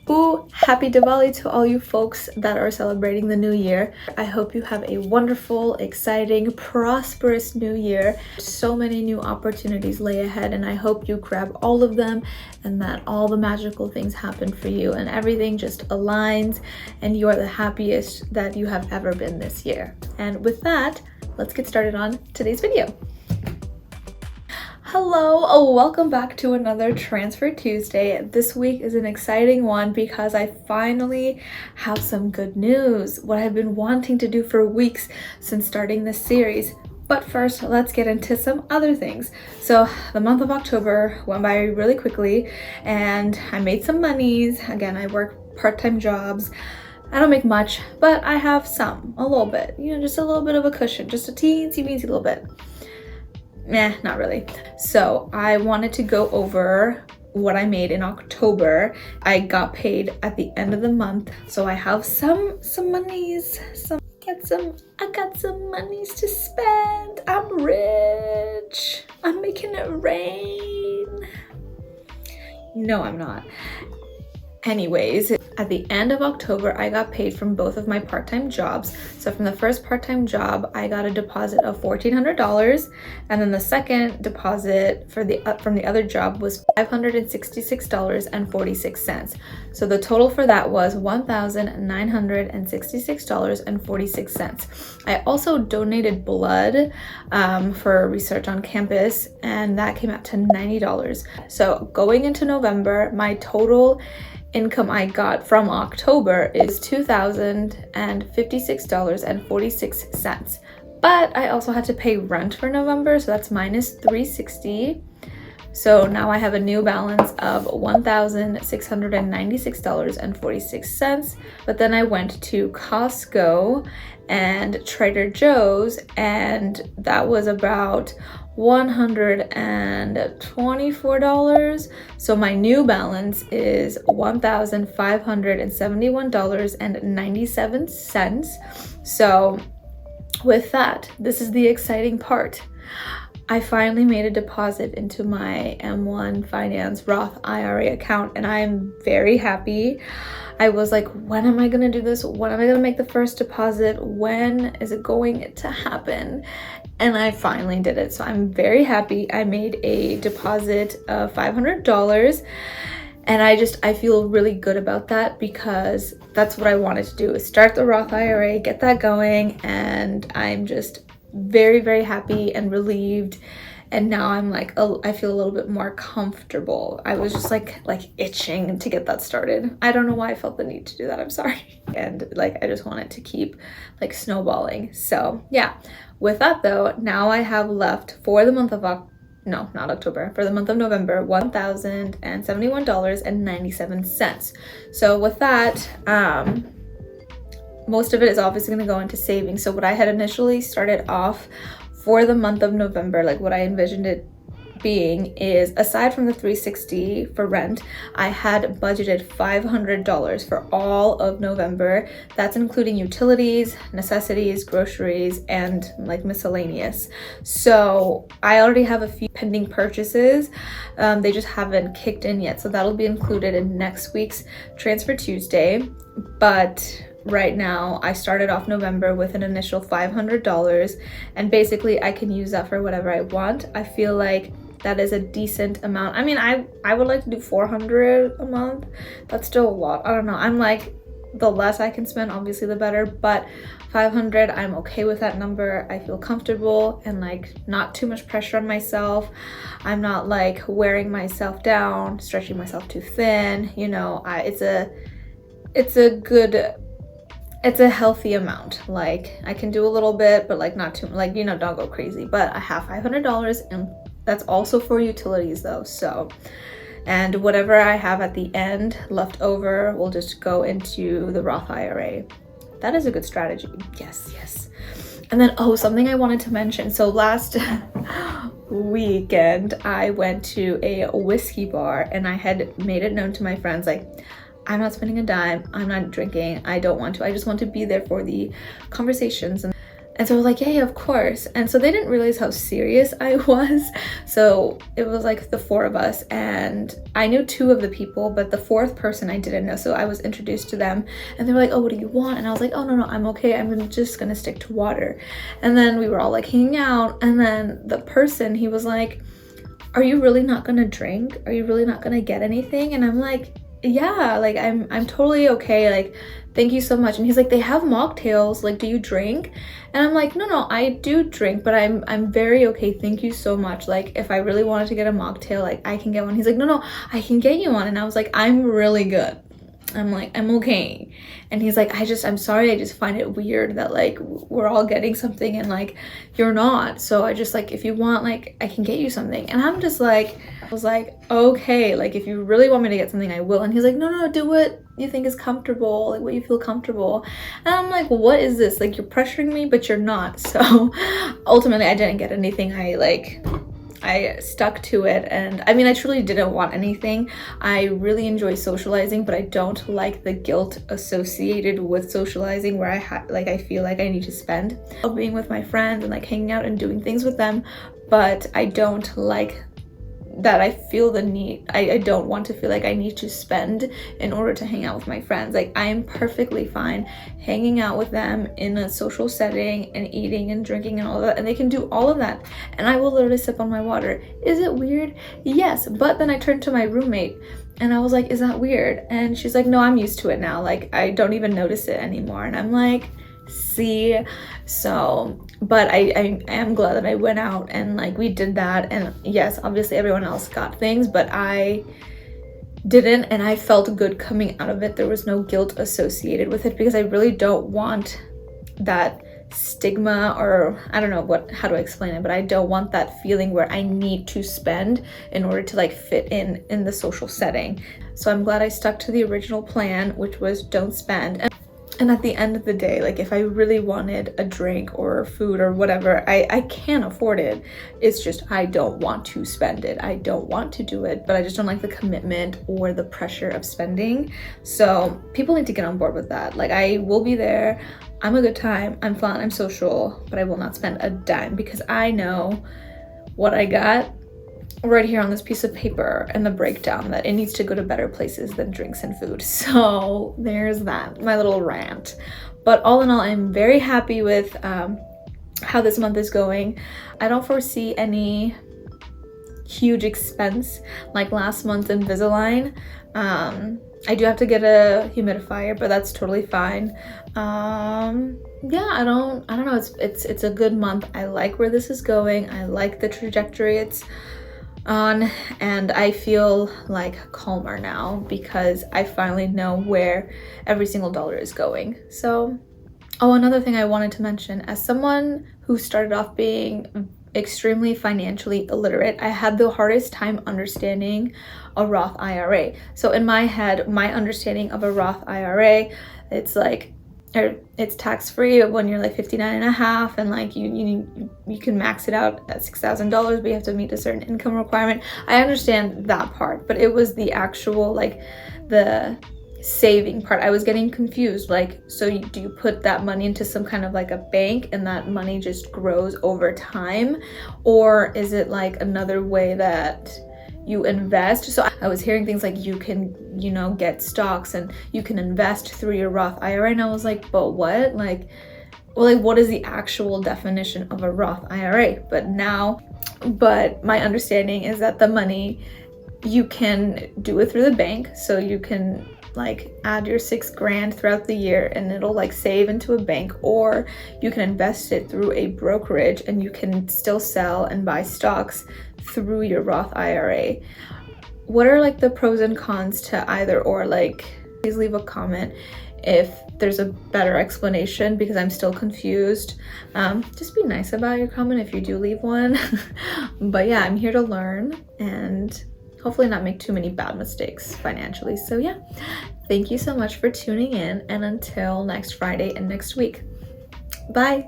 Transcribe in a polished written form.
Ooh, happy Diwali to all you folks that are celebrating the new year. I hope you have a wonderful, exciting, prosperous new year. So many new opportunities lay ahead, and I hope you grab all of them and that all the magical things happen for you and everything just aligns and you are the happiest that you have ever been this year. And with that, let's get started on today's video. Hello, welcome back to another Transfer Tuesday. This week is an exciting one because I finally have some good news, what I've been wanting to do for weeks since starting this series. But first, let's get into some other things. So the month of October went by really quickly and I made some monies. Again, I work part-time jobs. I don't make much, but I have some, a little bit, just a little bit of a cushion, just a teensy weensy little bit. Not really. So I wanted to go over what I made in October. I got paid at the end of the month, so I have some monies. I got some monies to spend. I'm rich. I'm making it rain. No, I'm not. Anyways, at the end of October, I got paid from both of my part-time jobs. So from the first part-time job, I got a deposit of $1,400, and then the second deposit from the other job was $566.46. So the total for that was $1,966.46. I also donated blood for research on campus, and that came out to $90. So going into November, my total income I got from October is $2,056.46. But I also had to pay rent for November, so that's minus $360. So now I have a new balance of $1,696.46. But then I went to Costco and Trader Joe's, and that was about $124. So my new balance is $1,571.97. So with that, this is the exciting part. I finally made a deposit into my M1 Finance Roth IRA account, and I am very happy. I was like, when am I gonna do this? When am I gonna make the first deposit? When is it going to happen? And I finally did it. So I'm very happy. I made a deposit of $500. And I feel really good about that because that's what I wanted to do, is start the Roth IRA, get that going. And I'm just very, very happy and relieved. And now I'm like, I feel a little bit more comfortable. I was just like itching to get that started. I don't know why I felt the need to do that. I'm sorry. And I just want it to keep snowballing. So yeah, with that though, now I have left for the month of for the month of November, $1,071.97. So with that, most of it is obviously going to go into savings. So what I had initially started off for the month of November, what I envisioned it being, is aside from the $360 for rent, I had budgeted $500 for all of November. That's including utilities, necessities, groceries, and miscellaneous. So I already have a few pending purchases. They just haven't kicked in yet. So that'll be included in next week's Transfer Tuesday. But right now, I started off November with an initial $500, and basically I can use that for whatever I want. I feel like that is a decent amount. I mean, I would like to do $400 a month. That's still a lot. I don't know. I'm the less I can spend, obviously the better, but $500, I'm okay with that number. I feel comfortable and not too much pressure on myself. I'm not wearing myself down, stretching myself too thin. It's a healthy amount. I can do a little bit, but not too, don't go crazy. But I have $500, and that's also for utilities though. So, and whatever I have at the end left over will just go into the Roth IRA. That is a good strategy. Yes. And then, something I wanted to mention. So last weekend, I went to a whiskey bar, and I had made it known to my friends, I'm not spending a dime. I'm not drinking. I don't want to. I just want to be there for the conversations. And And so I was like, yeah, of course. And so they didn't realize how serious I was. So it was like the four of us, and I knew two of the people, but the fourth person I didn't know. So I was introduced to them, and they were like, oh, what do you want? And I was like, oh, no, I'm okay. just gonna stick to water. And then we were all like hanging out. And then the person, he was like, are you really not gonna drink? Are you really not gonna get anything? And I'm like, yeah, like I'm totally okay, like thank you so much. And he's like, they have mocktails, like do you drink? And I'm like, no, I do drink, but I'm very okay, thank you so much. Like if I really wanted to get a mocktail, like I can get one. He's like, no, I can get you one. And I was like, I'm really good. I'm like, I'm okay. And he's like, I'm sorry, I just find it weird that like we're all getting something and like you're not. So I just like, if you want, like I can get you something. And I'm just like, I was like, okay, like if you really want me to get something, I will. And he's like, no, do what you think is comfortable, like what you feel comfortable. And I'm like, what is this? Like you're pressuring me, but you're not. So ultimately I didn't get anything. I stuck to it, and I mean I truly didn't want anything. I really enjoy socializing, but I don't like the guilt associated with socializing where I feel like I need to spend. I love being with my friends and like hanging out and doing things with them, but I don't like that I feel the need. I don't want to feel like I need to spend in order to hang out with my friends. Like I am perfectly fine hanging out with them in a social setting and eating and drinking and all that, and they can do all of that, and I will literally sip on my water. Is it weird? Yes. But then I turned to my roommate and I was like, is that weird? And she's like, no, I'm used to it now, like I don't even notice it anymore. And I'm like, see. So but I am glad that I went out and like we did that. And yes, obviously everyone else got things, but I didn't, and I felt good coming out of it. There was no guilt associated with it, because I really don't want that stigma, or I don't know how to explain it, but I don't want that feeling where I need to spend in order to like fit in the social setting. So I'm glad I stuck to the original plan, which was don't spend. And at the end of the day, like if I really wanted a drink or food or whatever, I can afford it. It's just I don't want to spend it. I don't want to do it, but I just don't like the commitment or the pressure of spending. So people need to get on board with that. Like I will be there. I'm a good time. I'm fun. I'm social, but I will not spend a dime, because I know what I got right here on this piece of paper and the breakdown, that it needs to go to better places than drinks and food. So there's that, my little rant. But all in all, I'm very happy with how this month is going. I don't foresee any huge expense like last month Invisalign. I do have to get a humidifier, but that's totally fine. Yeah, I don't know, it's a good month. I like where this is going. I like the trajectory it's on, and I feel like calmer now because I finally know where every single dollar is going. So, oh, another thing I wanted to mention, as someone who started off being extremely financially illiterate, I had the hardest time understanding a Roth IRA. So in my head, my understanding of a Roth IRA, it's like it's tax-free when you're like 59 and a half, and like you can max it out at $6,000, but you have to meet a certain income requirement. I understand that part, but it was the actual like the saving part I was getting confused. Like, so do you put that money into some kind of like a bank and that money just grows over time, or is it like another way that you invest? So I was hearing things like you can, get stocks and you can invest through your Roth IRA, and I was like, but what? Like, well, like what is the actual definition of a Roth IRA? But my understanding is that the money, you can do it through the bank, so you can like add your $6,000 throughout the year and it'll like save into a bank, or you can invest it through a brokerage and you can still sell and buy stocks through your Roth IRA. What are like the pros and cons to either or? Like, please leave a comment if there's a better explanation, because I'm still confused. Just be nice about your comment if you do leave one. But yeah, I'm here to learn and hopefully not make too many bad mistakes financially. So yeah, thank you so much for tuning in, and until next Friday and next week, bye.